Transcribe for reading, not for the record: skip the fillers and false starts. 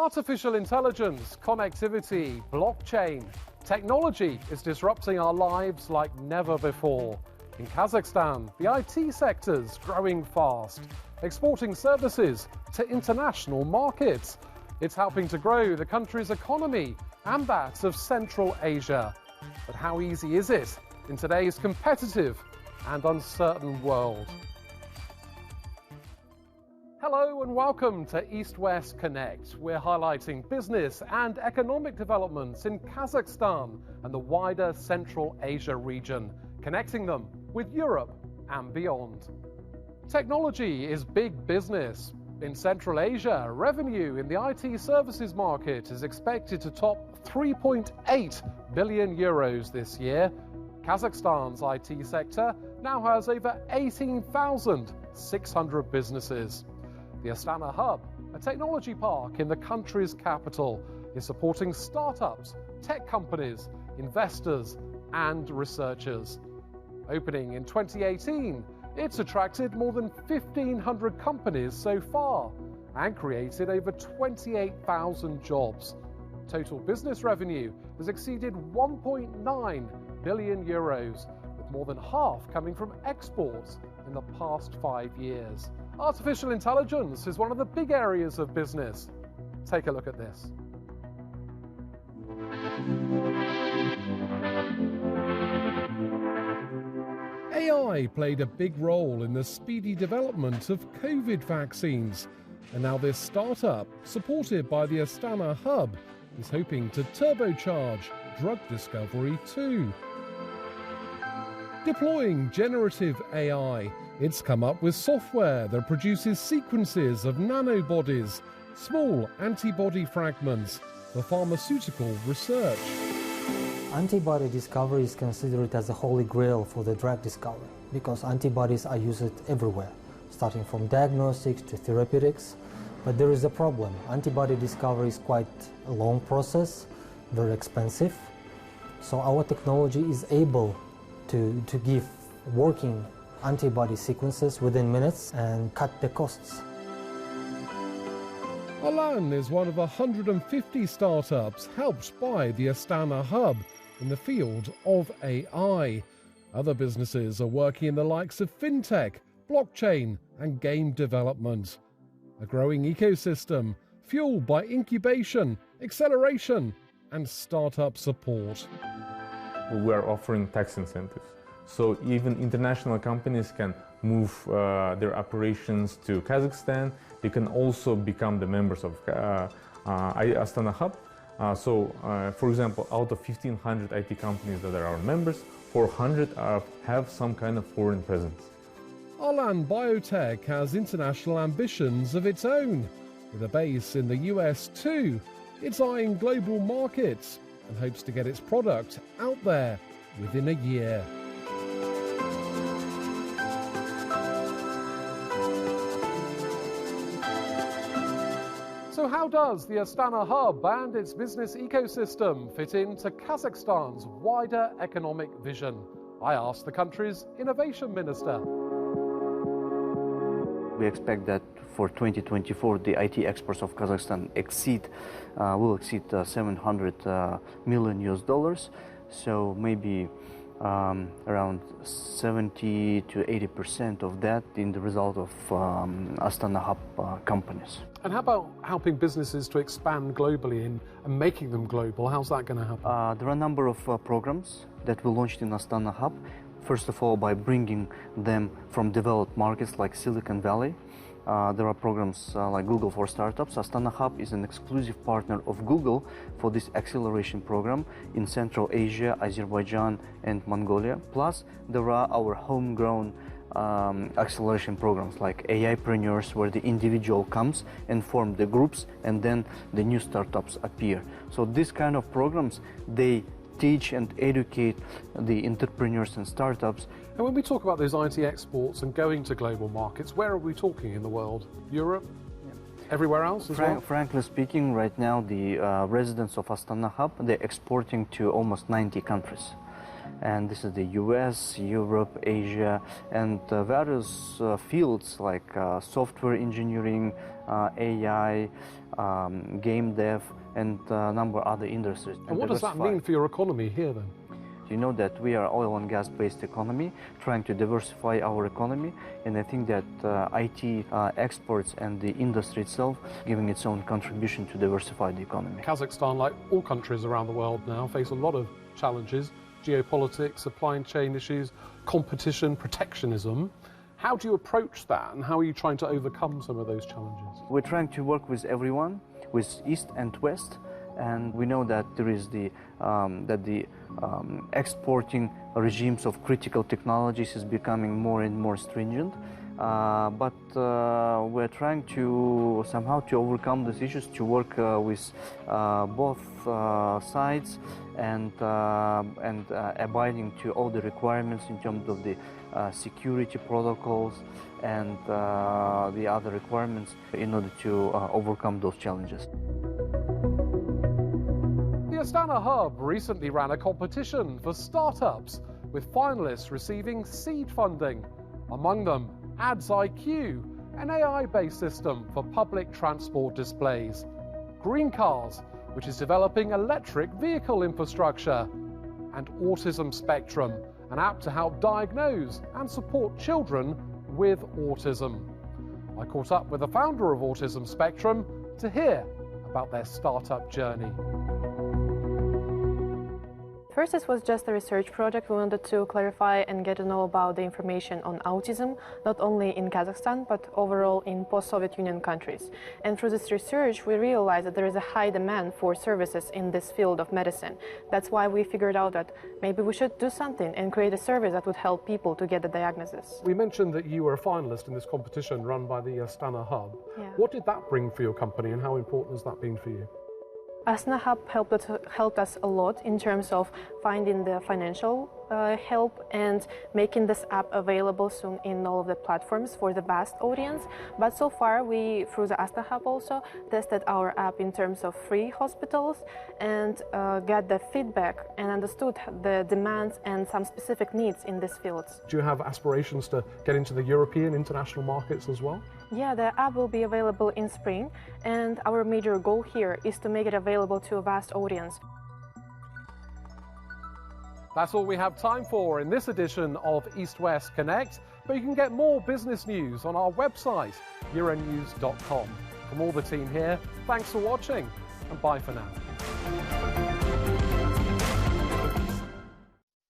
Artificial intelligence, connectivity, blockchain. Technology is disrupting our lives like never before. In Kazakhstan, the IT sector's growing fast, exporting services to international markets. It's helping to grow the country's economy and that of Central Asia. But how easy is it in today's competitive and uncertain world? Hello and welcome to East-West Connect. We're highlighting business and economic developments in Kazakhstan and the wider Central Asia region, connecting them with Europe and beyond. Technology is big business. In Central Asia, revenue in the IT services market is expected to top 3.8 billion euros this year. Kazakhstan's IT sector now has over 18,600 businesses. The Astana Hub, a technology park in the country's capital, is supporting startups, tech companies, investors and researchers. Opening in 2018, it's attracted more than 1,500 companies so far and created over 28,000 jobs. Total business revenue has exceeded 1.9 billion euros, with more than half coming from exports in the past 5 years. Artificial intelligence is one of the big areas of business. Take a look at this. AI played a big role in the speedy development of COVID vaccines, and now this startup, supported by the Astana Hub, is hoping to turbocharge drug discovery too. Deploying generative AI, it's come up with software that produces sequences of nanobodies, small antibody fragments, for pharmaceutical research. Antibody discovery is considered as a holy grail for the drug discovery because antibodies are used everywhere, starting from diagnostics to therapeutics. But there is a problem. Antibody discovery is quite a long process, very expensive. So our technology is able to give working antibody sequences within minutes and cut the costs. Arlan is one of 150 startups helped by the Astana Hub in the field of AI. Other businesses are working in the likes of fintech, blockchain and game development. A growing ecosystem fueled by incubation, acceleration and startup support. We are offering tax incentives. So even international companies can move their operations to Kazakhstan. They can also become the members of Astana Hub. For example, out of 1,500 IT companies that are our members, 400 have some kind of foreign presence. Arlan Biotech has international ambitions of its own. With a base in the US too, it's eyeing global markets and hopes to get its product out there within a year. So how does the Astana Hub and its business ecosystem fit into Kazakhstan's wider economic vision? I asked the country's innovation minister. We expect that for 2024, the IT exports of Kazakhstan will exceed 700 million US dollars. So maybe around 70 to 80% of that in the result of Astana Hub companies. And how about helping businesses to expand globally and making them global? How's that going to happen? There are a number of programs that we launched in Astana Hub. First of all, by bringing them from developed markets like Silicon Valley. There are programs like Google for Startups. Astana Hub is an exclusive partner of Google for this acceleration program in Central Asia, Azerbaijan and Mongolia. Plus, there are our homegrown acceleration programs like AIpreneurs, where the individual comes and form the groups and then the new startups appear. So these kind of programs, they teach and educate the entrepreneurs and startups. And when we talk about those IT exports and going to global markets, where are we talking in the world? Europe? Yeah. Everywhere else as well? Frankly speaking, right now the residents of Astana Hub, they're exporting to almost 90 countries. and this is the US, Europe, Asia, and various fields like software engineering, AI, game dev, and a number of other industries. And what does that mean for your economy here then? You know that we are oil and gas based economy, trying to diversify our economy, and I think that IT exports and the industry itself giving its own contribution to diversify the economy. Kazakhstan, like all countries around the world now, face a lot of challenges: geopolitics, supply chain issues, competition, protectionism. How do you approach that, and how are you trying to overcome some of those challenges? We're trying to work with everyone, with East and West, and we know that there is the exporting regimes of critical technologies is becoming more and more stringent. But we're trying to somehow to overcome these issues, to work with both sides and abiding to all the requirements in terms of the security protocols and the other requirements in order to overcome those challenges. The Astana Hub recently ran a competition for startups, with finalists receiving seed funding. Among them, Ads IQ, an AI-based system for public transport displays; Green Cars, which is developing electric vehicle infrastructure; and Autism Spectrum, an app to help diagnose and support children with autism. I caught up with the founder of Autism Spectrum to hear about their startup journey. First, this was just a research project. We wanted to clarify and get to know about the information on autism, not only in Kazakhstan, but overall in post-Soviet Union countries. And through this research, we realized that there is a high demand for services in this field of medicine. That's why we figured out that maybe we should do something and create a service that would help people to get the diagnosis. We mentioned that you were a finalist in this competition run by the Astana Hub. Yeah. What did that bring for your company, and how important has that been for you? Astana Hub helped us a lot in terms of finding the financial help and making this app available soon in all of the platforms for the vast audience. But so far, we, through the Astana Hub, also tested our app in terms of free hospitals and got the feedback and understood the demands and some specific needs in these fields. Do you have aspirations to get into the European international markets as well? Yeah, the app will be available in spring, and our major goal here is to make it available to a vast audience. That's all we have time for in this edition of East West Connect, but you can get more business news on our website, euronews.com. From all the team here, thanks for watching, and bye for now.